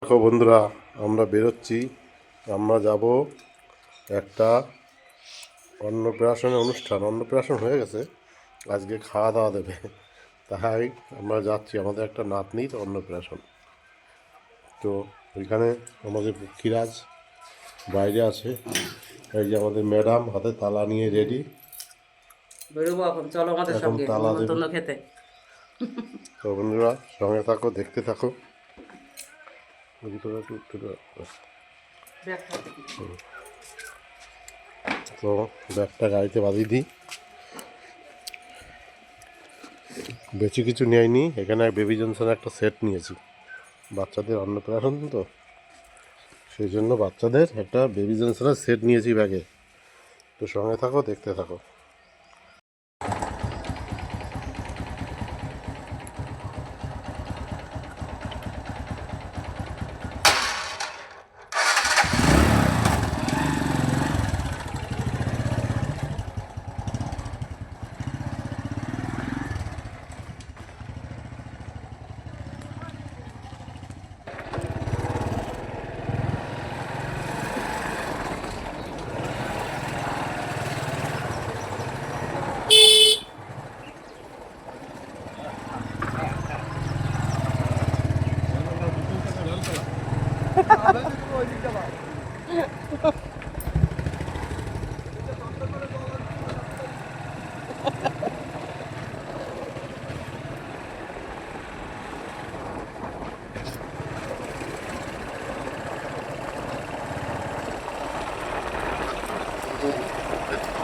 দেখো বন্ধুরা, আমরা বেরোচ্ছি। আমরা যাব একটা অন্নপ্রাশন হয়ে গেছে, আজকে খাওয়া দাওয়া দেবে। তাই আমরা যাচ্ছি, আমাদের একটা নাতনির অন্নপ্রাশন। তো ওইখানে আমাদের পক্ষীরাজ বাইরে আছে। এই যে আমাদের ম্যাডাম হাতে তালা নিয়ে রেডি, বেরোবো এখন, চলো আমাদের এখন সঙ্গে তালা দেবে। নিমন্ত্রণ খেতে। তো বন্ধুরা সঙ্গে থাকো, দেখতে থাকো। তো ব্যাগটা গাড়িতে বাঁধিয়ে দিই। বেশি কিছু নেয়নি, এখানে বেবি জনসনের একটা সেট নিয়েছি। বাচ্চাদের অন্নপ্রাশন তো, সেই জন্য বাচ্চাদের একটা বেবি জনসনের সেট নিয়েছি ব্যাগে। তো সঙ্গে থাকো, দেখতে থাকো।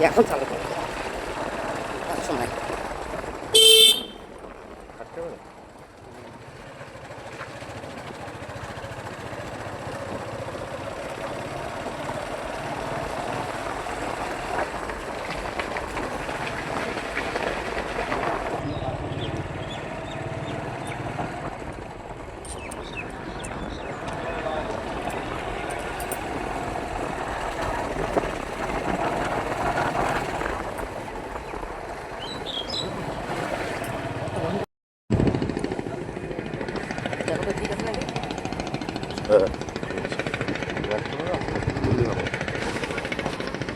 এখন চালু করো সময়। হ্যাঁ,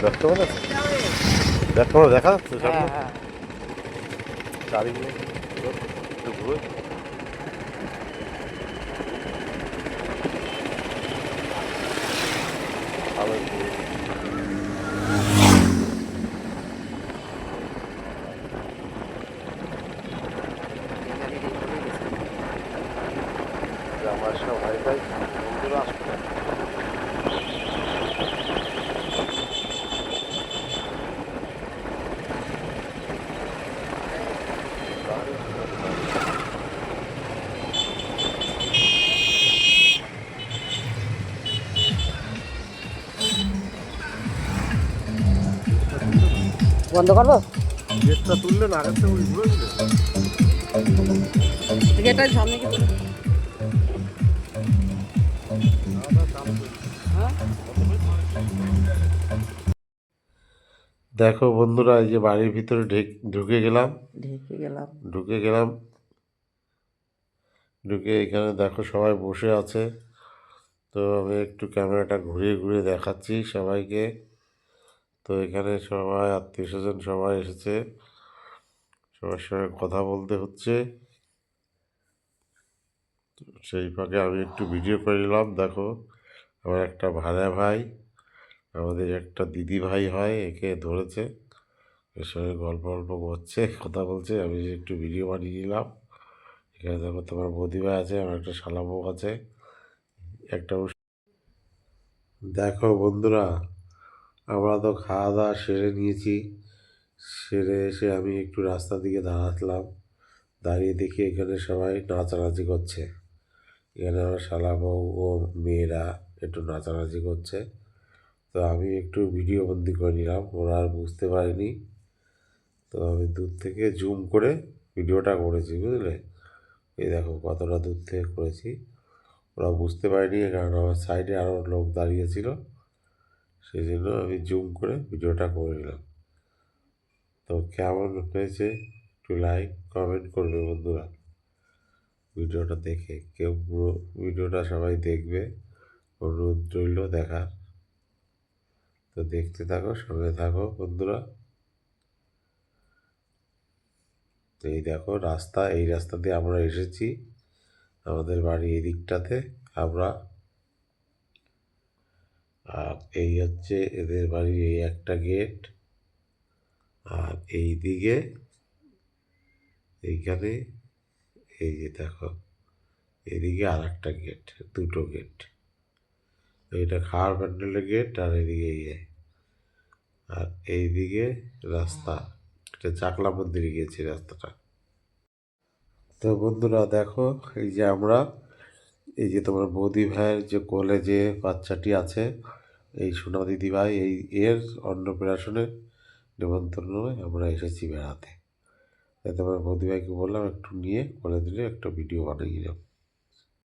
দেখতে পাচ্ছ, দেখা যাচ্ছে সামনে গাড়ি নিয়ে একটু ঘুরে। আমার সব ভাই ভাই বন্ধুরা আসবে। বন্ধ করবো গেটটা তুললে না, আগের থেকে ঘুরে দিলে। গেটটা সামনে কি তুলে? হ্যাঁ, দেখো বন্ধুরা, এই যে বাড়ির ভিতরে ঢুকে গেলাম। ঢেকে গেলাম। ঢুকে গেলাম ঢুকে এখানে দেখো সবাই বসে আছে। তো আমি একটু ক্যামেরাটা ঘুরিয়ে ঘুরিয়ে দেখাচ্ছি সবাইকে। তো এখানে সবাই আত্মীয় স্বজন সবাই এসেছে, সবার সঙ্গে কথা বলতে হচ্ছে। সেই ফাঁকে আমি একটু ভিডিও করে নিলাম। দেখো আমার একটা ভাড়া ভাই, আমাদের একটা দিদি ভাই হয়, একে ধরেছে, এর সঙ্গে গল্প গল্প করছে, কথা বলছে, আমি একটু ভিডিও বানিয়ে নিলাম। এখানে দেখো তোমার বৌদি ভাই আছে, আমার একটা শালা বউ আছে, একটা দেখো বন্ধুরা, আমরা তো খাওয়া দাওয়া সেরে নিয়েছি। সেরে এসে আমি একটু রাস্তার দিকে দাঁড়ালাম। দাঁড়িয়ে দেখি এখানে সবাই নাচানাচি করছে। এখানে আমার শালা বউ ও মেয়েরা একটু নাচানাচি করছে। তো আমি একটু ভিডিও বন্দি করে নিলাম, ওরা আর বুঝতে পারেনি। তো আমি দূর থেকে জুম করে ভিডিওটা করেছি, বুঝলে। এই দেখো কতটা দূর থেকে করেছি, ওরা বুঝতে পারেনি, কারণ আমার সাইডে আরও লোক দাঁড়িয়েছিল, সেই জন্য আমি জুম করে ভিডিওটা করে নিলাম। তো কেমন হয়েছে একটু লাইক কমেন্ট করবে বন্ধুরা। ভিডিওটা দেখে কেউ পুরো ভিডিওটা সবাই দেখবে, অনুরোধ রইল দেখার। তো দেখতে থাকো, সঙ্গে থাকো বন্ধুরা। তো এই দেখো রাস্তা, এই রাস্তা দিয়ে আমরা এসেছি আমাদের বাড়ি এই দিকটাতে আমরা। আর এই হচ্ছে এদের বাড়ির এই একটা গেট, আর এই দিকে এইখানে এই যে দেখো এদিকে আর একটা গেট, দুটো গেট। এটা খাওয়ার প্যান্ডেলের গেট, আর এদিকে ইয়ে, আর এইদিকে রাস্তা, এটা চাকলা মন্দিরে গিয়েছি রাস্তাটা। তো বন্ধুরা দেখো, এই যে আমরা, এই যে তোমার বৌদি ভাইয়ের যে কোলে যে বাচ্চাটি আছে, এই সোনা দিদি ভাই, এই এর অন্নপ্রাশনের নেমন্তন্ন আমরা এসেছি বেড়াতে। তাই তোমার বৌদি ভাইকে বললাম একটু নিয়ে কোলে দিলে একটা ভিডিও বানিয়ে নিলাম।